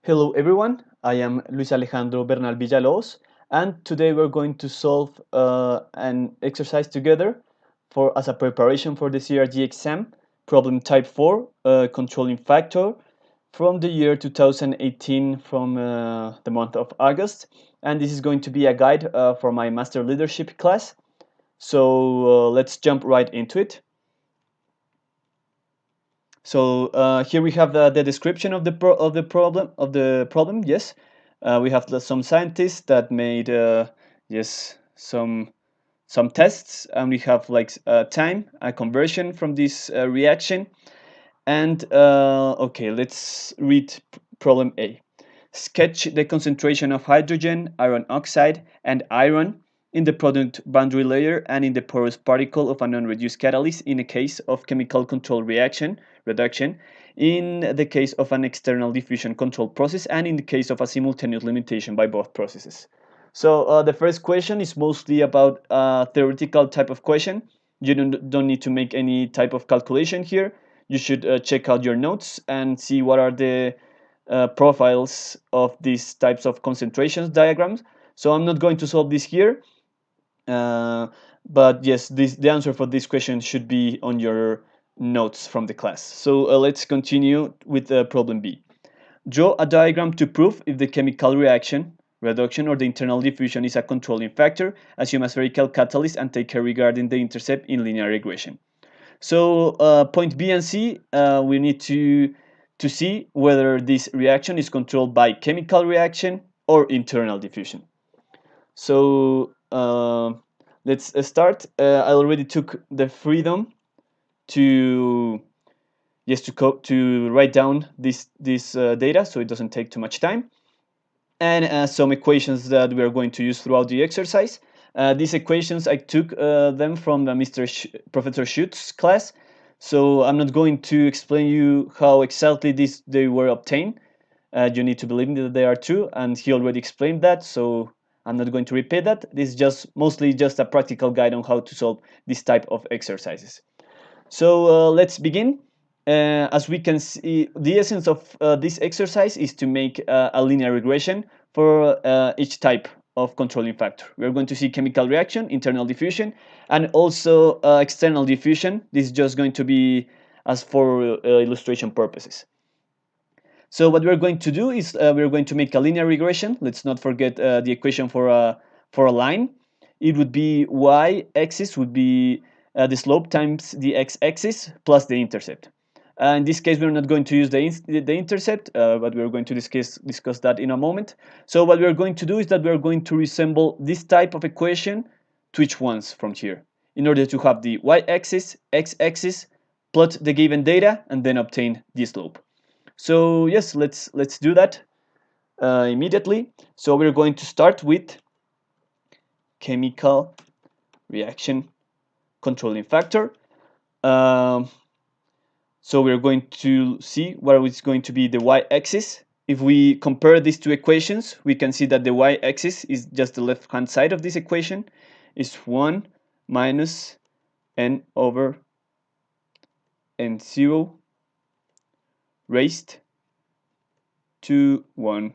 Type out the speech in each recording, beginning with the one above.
Hello everyone, I am Luis Alejandro Bernal Villalobos, and today we're going to solve an exercise together as a preparation for the CRG exam, problem type 4, controlling factor, from the year 2018 from the month of August. And this is going to be a guide for my master leadership class. So let's jump right into it. So here we have the description of the problem. Yes, we have some scientists that made yes some tests, and we have like time a conversion from this reaction. And okay, let's read problem A. Sketch the concentration of hydrogen, iron oxide, and iron in the product boundary layer and in the porous particle of a non-reduced catalyst in a case of chemical control reduction, in the case of an external diffusion control process, and in the case of a simultaneous limitation by both processes. So the first question is mostly about a theoretical type of question. You don't need to make any type of calculation here. You should check out your notes and see what are the profiles of these types of concentrations diagrams. So I'm not going to solve this here, but yes, the answer for this question should be on your notes from the class. So let's continue with problem B. Draw a diagram to prove if the chemical reaction, reduction, or the internal diffusion is a controlling factor. Assume a spherical catalyst and take care regarding the intercept in linear regression. So point B and C, we need to see whether this reaction is controlled by chemical reaction or internal diffusion. So let's start. I already took the freedom to to write down this data, so it doesn't take too much time, and some equations that we are going to use throughout the exercise. These equations I took them from Professor Schutz's class, so I'm not going to explain you how exactly they were obtained. You need to believe me that they are true, and he already explained that, so I'm not going to repeat that. This is just mostly just a practical guide on how to solve this type of exercises. So let's begin. As we can see, the essence of this exercise is to make a linear regression for each type of controlling factor. We're going to see chemical reaction, internal diffusion, and also external diffusion. This is just going to be as for illustration purposes. So what we're going to do is we're going to make a linear regression. Let's not forget the equation for a line. It would be y-axis would be the slope times the x-axis plus the intercept. In this case, we're not going to use the intercept, but we're going to discuss that in a moment. So what we're going to do is that we're going to resemble this type of equation to each ones from here in order to have the y-axis, x-axis, plot the given data, and then obtain the slope. So yes, let's do that immediately. So we're going to start with chemical reaction controlling factor. So we're going to see what is going to be the y-axis. If we compare these two equations, we can see that the y-axis is just the left-hand side of this equation. Is 1 minus n over n0 raised to 1/3.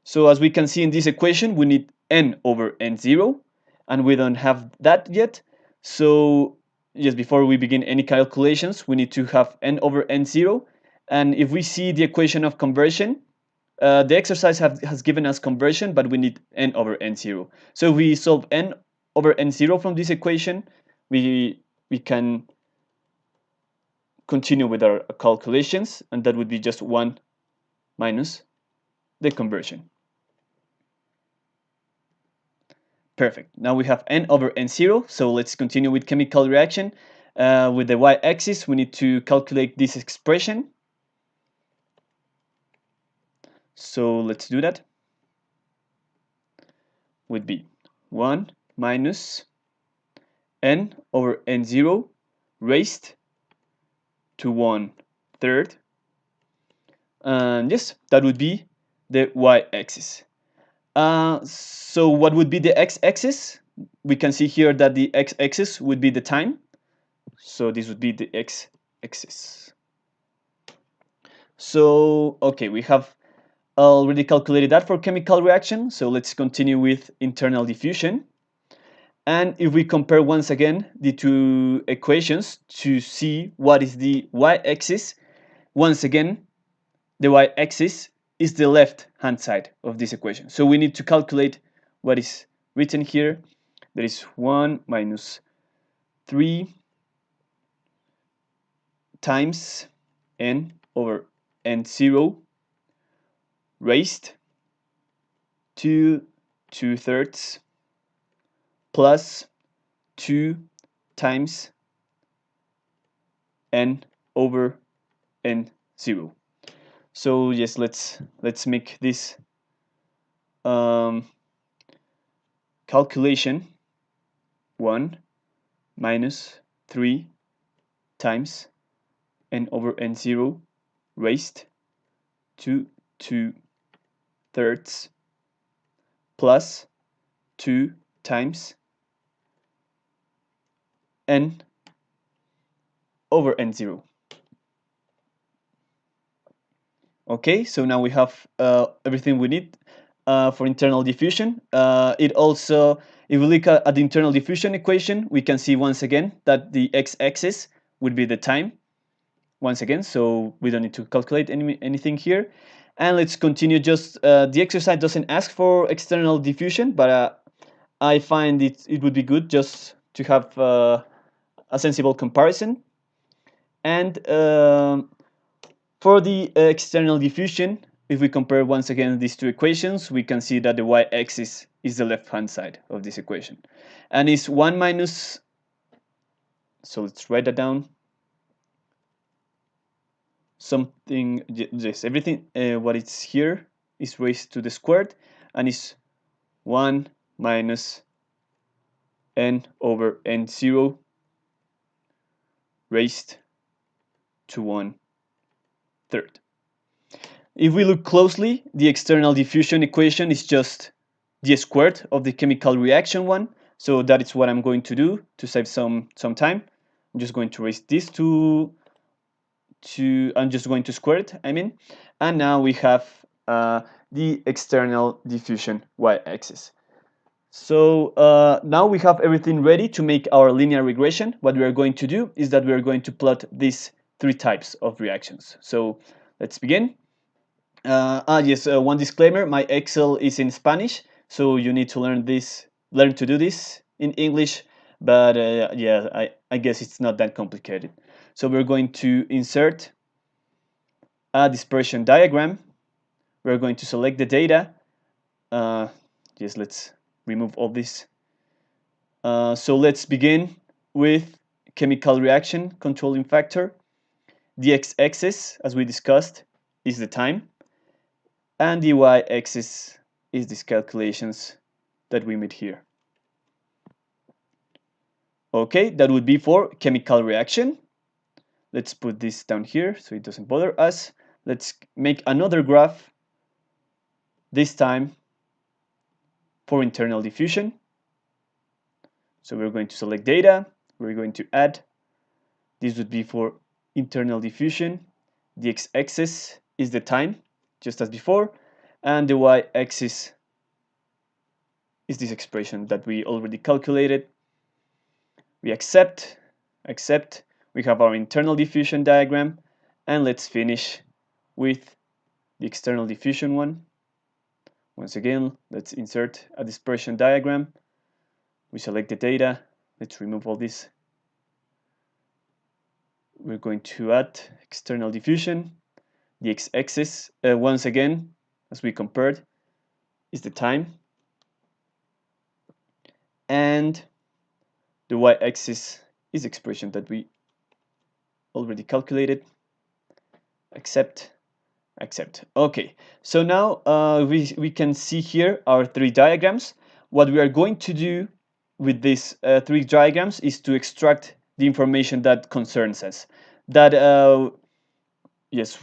So as we can see in this equation, we need n over n0, and we don't have that yet. So just before we begin any calculations, we need to have n over n0. And if we see the equation of conversion, the exercise has given us conversion, but we need n over n0. So if we solve n over n0 from this equation, we can continue with our calculations, and that would be just 1 minus the conversion. Perfect. Now we have n over n0, so let's continue with chemical reaction. With the y-axis, we need to calculate this expression. So let's do that. Would be 1 minus n over n0 raised to 1/3. And yes, that would be the y-axis. So what would be the x-axis? We can see here that the x-axis would be the time. So this would be the x-axis. So, okay, we have already calculated that for chemical reaction. So let's continue with internal diffusion. And if we compare once again the two equations to see what is the y-axis, once again, the y-axis is the left-hand side of this equation. So we need to calculate what is written here. There is 1 minus 3 times n over n0 raised to 2/3 plus 2 times n over n0. So yes, let's make this calculation. 1 minus 3 times n over n0 raised to 2/3 plus 2 times n over n0. Okay, so now we have everything we need for internal diffusion. It also, if we look at the internal diffusion equation, we can see once again that the x-axis would be the time, once again, so we don't need to calculate anything here. And let's continue. Just the exercise doesn't ask for external diffusion, but I find it would be good just to have a sensible comparison. And for the external diffusion, if we compare once again these two equations, we can see that the y-axis is the left-hand side of this equation. And it's 1 minus, so let's write that down. Something, yes, everything what is here is raised to the squared, and is 1 minus n over n0 raised to 1/3. If we look closely, the external diffusion equation is just the squared of the chemical reaction one. So that is what I'm going to do to save some time. I'm just going to raise this I'm just going to square it, and now we have the external diffusion y-axis. So now we have everything ready to make our linear regression. What we are going to do is that we are going to plot these three types of reactions. So let's begin. Yes, one disclaimer, my Excel is in Spanish, so you need to learn to do this in English, but yeah, I guess it's not that complicated. So we're going to insert a dispersion diagram. We're going to select the data. Yes, let's remove all this. So let's begin with chemical reaction controlling factor. The x-axis, as we discussed, is the time, and the y-axis is these calculations that we made here. Okay, that would be for chemical reaction. Let's put this down here so it doesn't bother us. Let's make another graph, this time for internal diffusion. So we're going to select data, we're going to add. This would be for internal diffusion. The x-axis is the time, just as before, and the y-axis is this expression that we already calculated. We accept, we have our internal diffusion diagram, and let's finish with the external diffusion one. Once again, let's insert a dispersion diagram. We select the data, let's remove all this. We're going to add external diffusion. The x-axis, once again, as we compared, is the time, and the y-axis is the expression that we already calculated. Accept. Okay, so now we can see here our three diagrams. What we are going to do with these three diagrams is to extract the information that concerns us. That yes,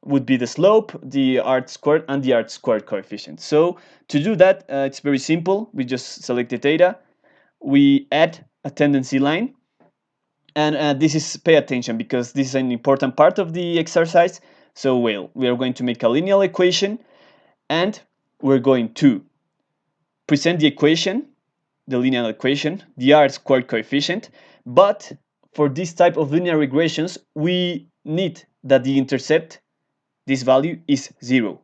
would be the slope, the r², and the r² coefficient. So to do that, it's very simple. We just select the data, we add a tendency line, and this is, pay attention because this is an important part of the exercise. So, well, we are going to make a linear equation, and we're going to present the equation, the linear equation, the R-squared coefficient, but for this type of linear regressions, we need that the intercept, this value, is 0.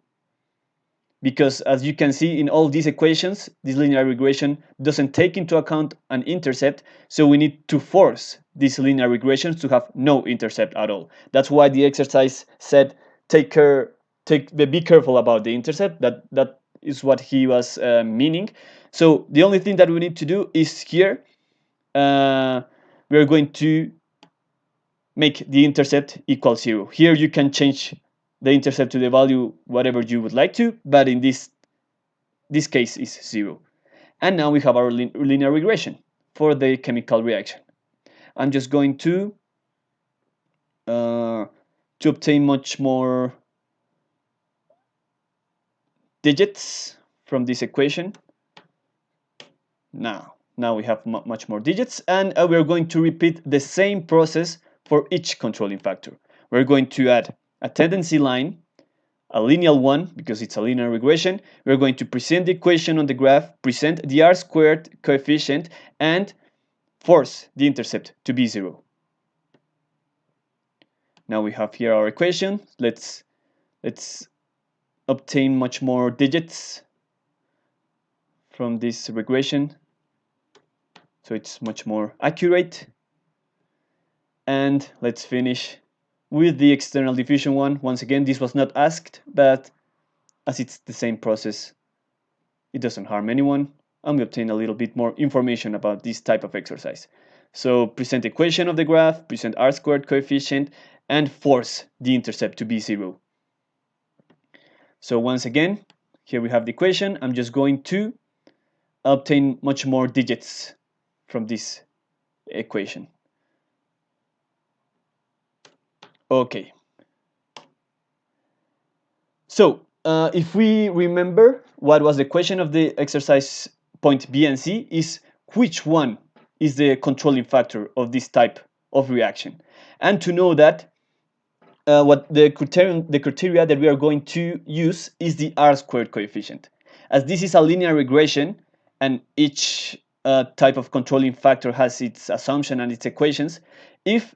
Because as you can see in all these equations, this linear regression doesn't take into account an intercept, so we need to force these linear regressions to have no intercept at all. That's why the exercise said be careful about the intercept. That is what he was meaning. So the only thing that we need to do is here we are going to make the intercept equal 0. Here you can change the intercept to the value whatever you would like to, but in this case is 0. And now we have our linear regression for the chemical reaction. I'm just going to obtain much more digits from this equation. Now we have much more digits, and we're going to repeat the same process for each controlling factor. We're going to add a tendency line, a linear one, because it's a linear regression. We're going to present the equation on the graph, present the R-squared coefficient, and force the intercept to be 0. Now we have here our equation. Let's obtain much more digits from this regression, so it's much more accurate. And let's finish with the external diffusion one. Once again, this was not asked, but as it's the same process, it doesn't harm anyone, and we obtain a little bit more information about this type of exercise. So present equation of the graph, present R-squared coefficient, and force the intercept to be 0. So once again, here we have the equation. I'm just going to obtain much more digits from this equation. Okay. So if we remember what was the question of the exercise point B and C is which one is the controlling factor of this type of reaction. And to know that, what the criteria that we are going to use is the R-squared coefficient. As this is a linear regression and each type of controlling factor has its assumption and its equations, if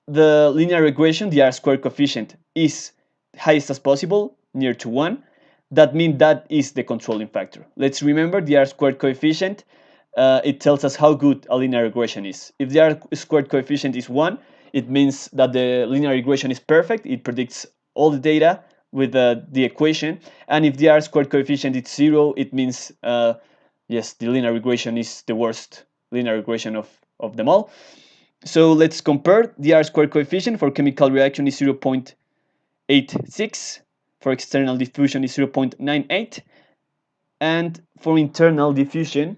the linear regression, the R-squared coefficient, is highest as possible, near to 1, that means that is the controlling factor. Let's remember the R-squared coefficient, it tells us how good a linear regression is. If the R-squared coefficient is 1, it means that the linear regression is perfect. It predicts all the data with the equation. And if the R-squared coefficient is 0, it means, yes, the linear regression is the worst linear regression of them all. So let's compare. The R-squared coefficient for chemical reaction is 0.86. For external diffusion is 0.98. And for internal diffusion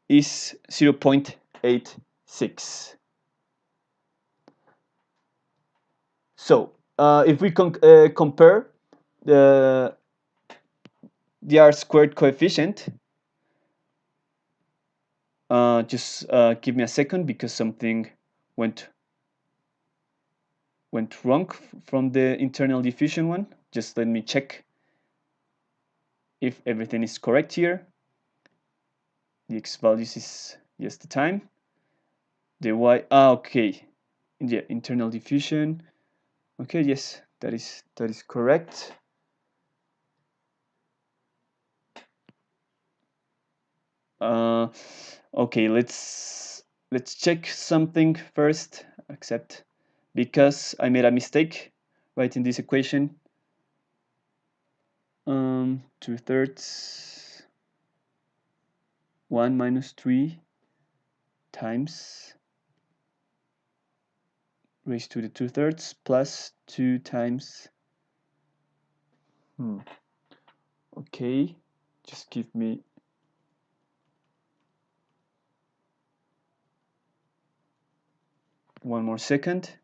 is 0.86. So if we compare the R-squared coefficient, just give me a second because something went wrong from the internal diffusion one. Just let me check if everything is correct here. The x values is just the time. The y, okay, yeah, internal diffusion. Okay, yes, that is correct. Okay, let's check something first, except because I made a mistake writing this equation. 2/3 1 minus 3 times raised to the 2/3 plus 2 times. Okay, just give me one more second.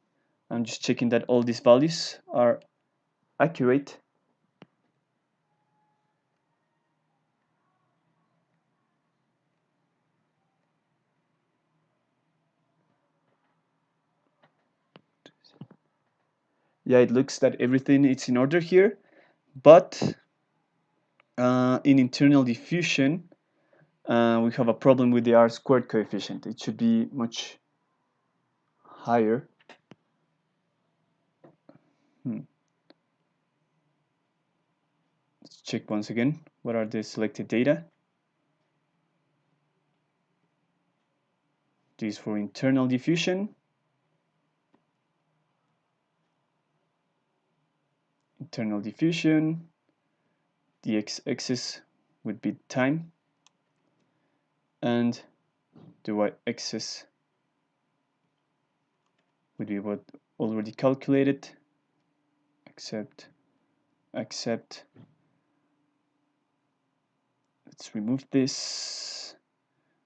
I'm just checking that all these values are accurate. Yeah, it looks that everything is in order here, but in internal diffusion, we have a problem with the R-squared coefficient. It should be much higher. Let's check once again. What are the selected data? This is for internal diffusion. Internal diffusion. The x-axis would be time, and the y-axis would be what already calculated. Accept. Let's remove this.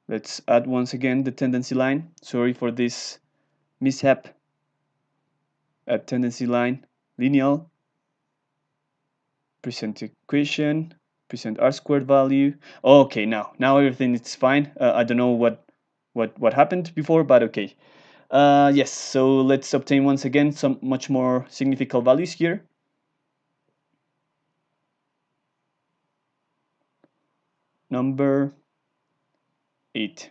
Let's add once again the tendency line. Sorry for this mishap. Add tendency line, lineal, present equation, present R-squared value. Okay, now everything is fine. I don't know what happened before, but okay. Yes, so let's obtain once again some much more significant values here. Number 8.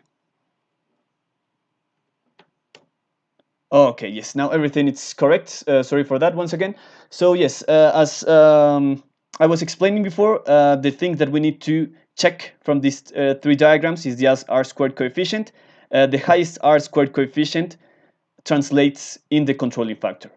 Okay, yes, now everything is correct. Sorry for that once again. So yes, as I was explaining before, the thing that we need to check from these three diagrams is the R-squared coefficient. The highest R-squared coefficient translates in the controlling factor.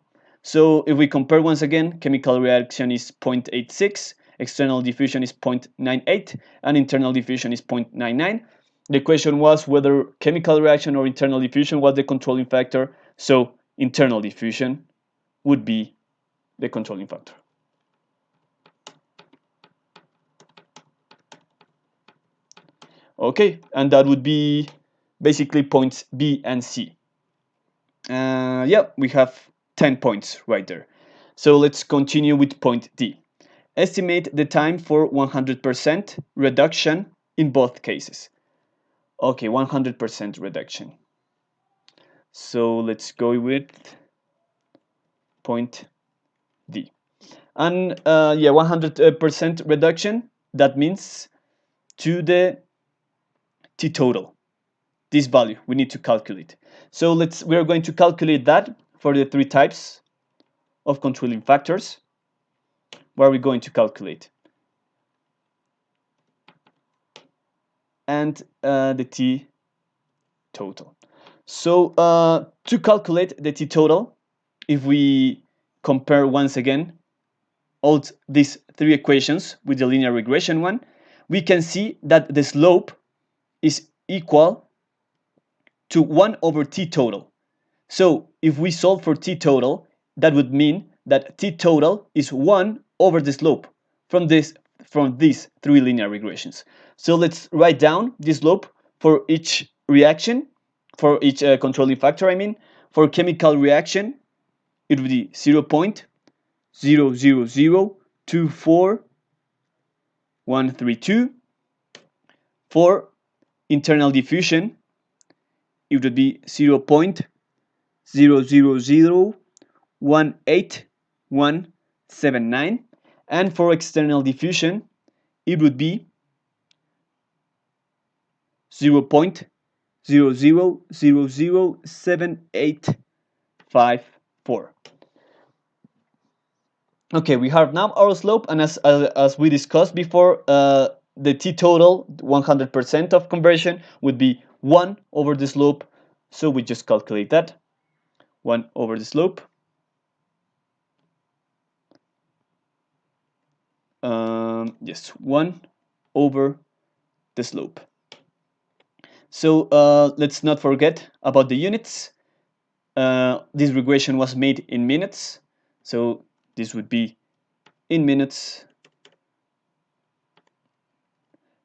So if we compare once again, chemical reaction is 0.86, external diffusion is 0.98, and internal diffusion is 0.99. The question was whether chemical reaction or internal diffusion was the controlling factor. So internal diffusion would be the controlling factor. Okay, and that would be basically points B and C. Yeah, we have 10 points right there. So let's continue with point D. Estimate the time for 100% reduction in both cases. Okay, 100% reduction. So let's go with point D. And yeah, 100% reduction, that means to the T total. This value we need to calculate. So we're going to calculate that for the three types of controlling factors. What are we going to calculate? And the T total. So to calculate the T total, if we compare once again all these three equations with the linear regression one, we can see that the slope is equal to 1 over T total. So if we solve for T total, that would mean that T total is 1 over the slope from these three linear regressions. So let's write down the slope for each reaction, for each controlling factor, I mean. For chemical reaction, it would be 0.00024,132. For internal diffusion, it would be 0.00018,179. And for external diffusion, it would be 0.0007854. Okay, we have now our slope, and as we discussed before, the T total, 100% of conversion, would be 1 over the slope. So we just calculate that. 1 over the slope. Yes, 1 over the slope. So let's not forget about the units. This regression was made in minutes. So this would be in minutes.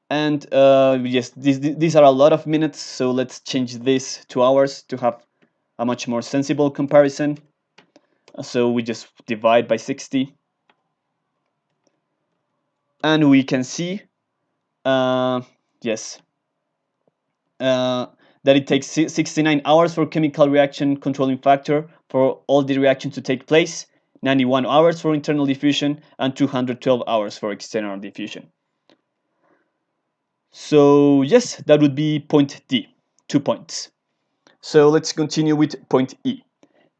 And yes, these are a lot of minutes. So let's change this to hours to have a much more sensible comparison. So we just divide by 60. And we can see, yes, that it takes 69 hours for chemical reaction controlling factor for all the reactions to take place, 91 hours for internal diffusion, and 212 hours for external diffusion. So yes, that would be point D, 2 points. So let's continue with point E.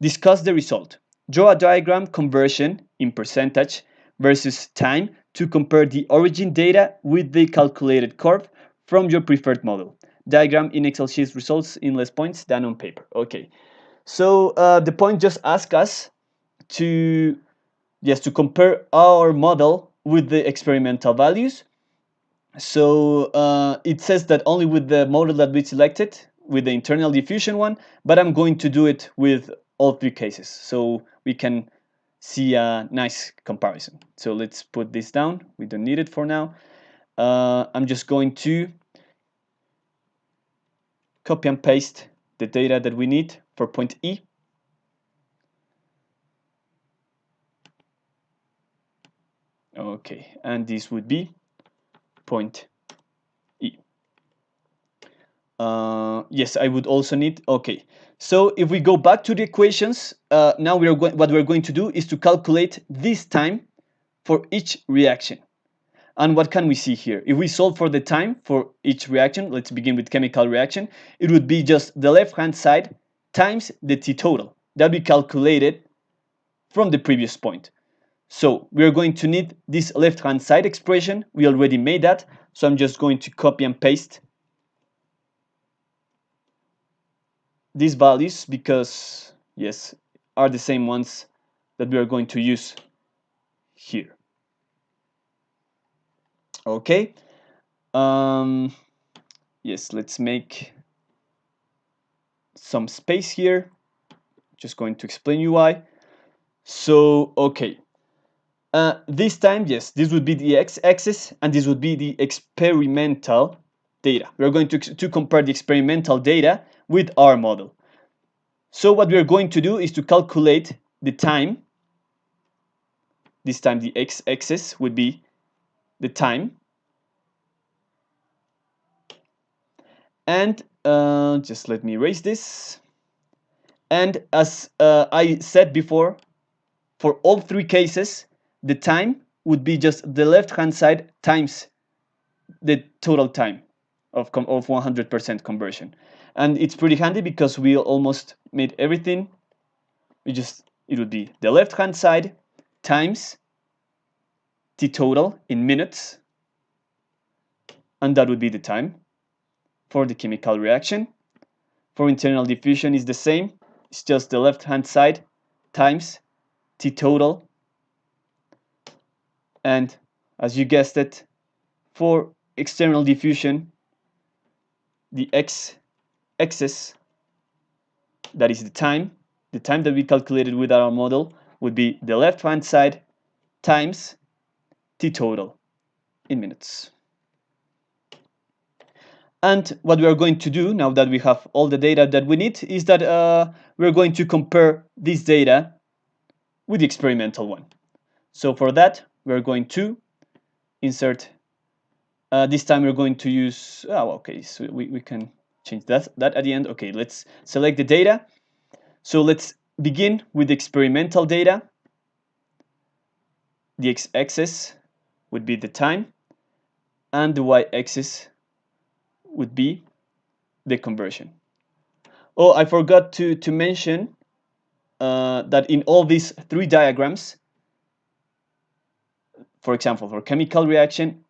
Discuss the result. Draw a diagram conversion in percentage versus time to compare the origin data with the calculated curve from your preferred model. Diagram in Excel sheets results in less points than on paper. Okay, so the point just asks us to compare our model with the experimental values. So it says that only with the model that we selected, with the internal diffusion one, but I'm going to do it with all three cases so we can see a nice comparison. So let's put this down. We don't need it for now. I'm just going to copy and paste the data that we need for point E. Okay, and this would be point E. Yes, I would also need, okay. So if we go back to the equations, now what we're going to do is to calculate this time for each reaction. And what can we see here? If we solve for the time for each reaction, let's begin with chemical reaction, it would be just the left-hand side times the T total that we calculated from the previous point. So we are going to need this left-hand side expression. We already made that, so I'm just going to copy and paste these values because, yes, are the same ones that we are going to use here. Okay. Yes, let's make some space here. Just going to explain you why. So, okay. This time, yes, this would be the x-axis and this would be the experimental data. We're going to compare the experimental data with our model. So what we're going to do is to calculate the time. This time the x-axis would be the time. And just let me erase this. And as I said before, for all three cases, the time would be just the left-hand side times the total time of 100% conversion. And it's pretty handy because we almost made everything. It would be the left-hand side times T total in minutes, and that would be the time for the chemical reaction. For internal diffusion is the same. It's just the left-hand side times T total. And as you guessed it, for external diffusion, the x-axis, that is the time that we calculated with our model, would be the left-hand side times T total in minutes. And what we are going to do, now that we have all the data that we need, is that we're going to compare this data with the experimental one. So for that, we're going to insert, this time we're going to use, okay, so we can change that at the end. Okay, let's select the data. So let's begin with the experimental data. The x-axis would be the time, and the y-axis would be the conversion. Oh, I forgot to mention that in all these three diagrams, for example, for chemical reaction,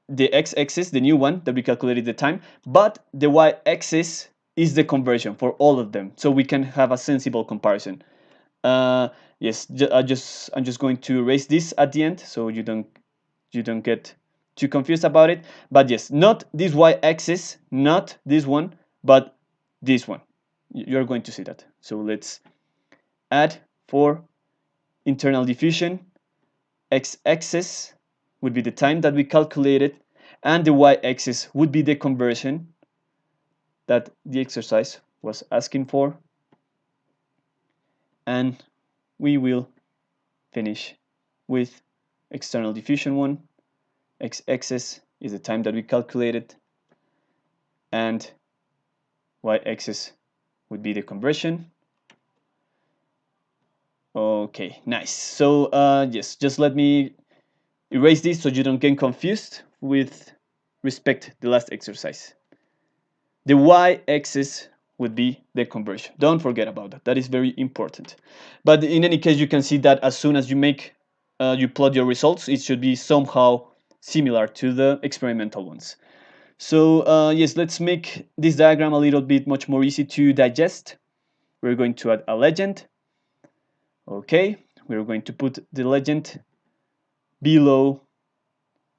the x-axis, the new one that we calculated the time, but the y-axis is the conversion for all of them, so we can have a sensible comparison. Yes, I'm just going to erase this at the end so you don't get too confused about it. But yes, not this y-axis, not this one, but this one. You're going to see that. So let's add for internal diffusion. X-axis would be the time that we calculated, and the y-axis would be the conversion that the exercise was asking for. And we will finish with external diffusion one. X-axis is the time that we calculated, and y-axis would be the conversion. Okay, nice. So yes, just let me erase this so you don't get confused with respect the last exercise. The y-axis would be the conversion. Don't forget about that. That is very important. But in any case, you can see that as soon as you plot your results, it should be somehow similar to the experimental ones. So yes, let's make this diagram a little bit much more easy to digest. We're going to add a legend. Okay, we're going to put the legend below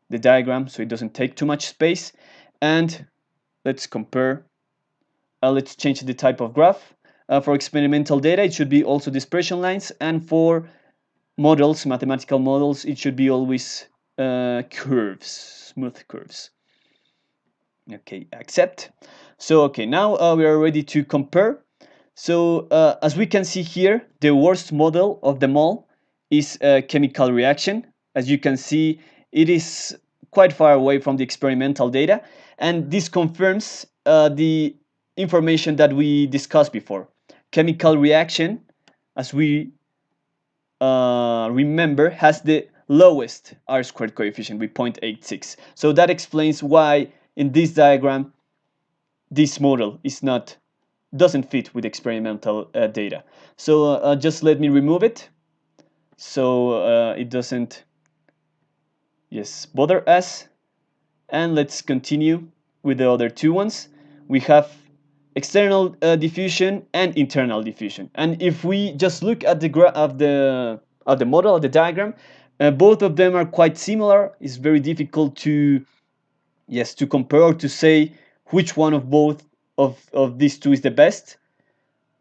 the diagram so it doesn't take too much space. And let's compare. Let's change the type of graph. For experimental data, it should be also dispersion lines, and for models, mathematical models, it should be always curves, smooth curves. Okay, accept. So okay, now we are ready to compare. So as we can see here, the worst model of them all is a chemical reaction. As you can see, it is quite far away from the experimental data, and this confirms the information that we discussed before. Chemical reaction, as we remember, has the lowest R-squared coefficient with 0.86. So that explains why in this diagram this model doesn't fit with experimental data. So just let me remove it so it doesn't bother us. And let's continue with the other two ones. We have external diffusion and internal diffusion. And if we just look at the of the model of the diagram, both of them are quite similar. It's very difficult to compare or to say which one of both of these two is the best.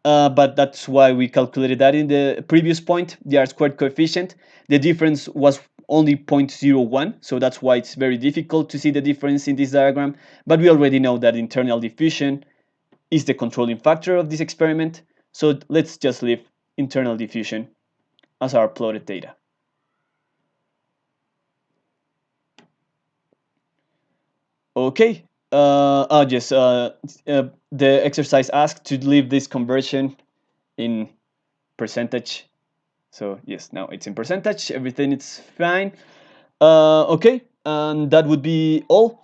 But that's why we calculated that in the previous point, the R-squared coefficient. The difference was only 0.01, so that's why it's very difficult to see the difference in this diagram. But we already know that internal diffusion is the controlling factor of this experiment, so let's just leave internal diffusion as our plotted data. Okay, the exercise asked to leave this conversion in percentage. So yes, now it's in percentage, everything is fine. Okay, and that would be all.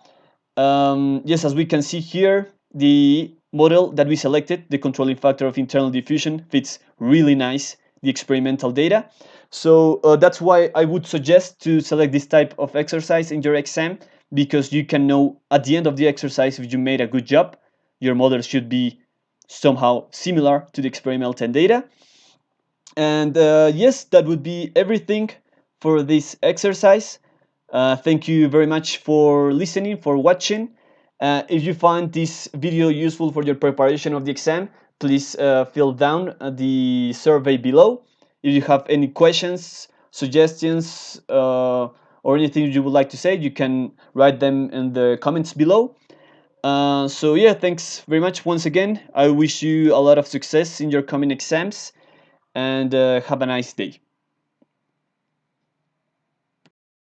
Yes, as we can see here, the model that we selected, the controlling factor of internal diffusion, fits really nice the experimental data. So that's why I would suggest to select this type of exercise in your exam, because you can know at the end of the exercise if you made a good job. Your model should be somehow similar to the experimental data. And yes, that would be everything for this exercise. Thank you very much for listening, for watching. If you find this video useful for your preparation of the exam, please fill down the survey below. If you have any questions, suggestions, or anything you would like to say, you can write them in the comments below. So yeah, thanks very much once again. I wish you a lot of success in your coming exams, and have a nice day.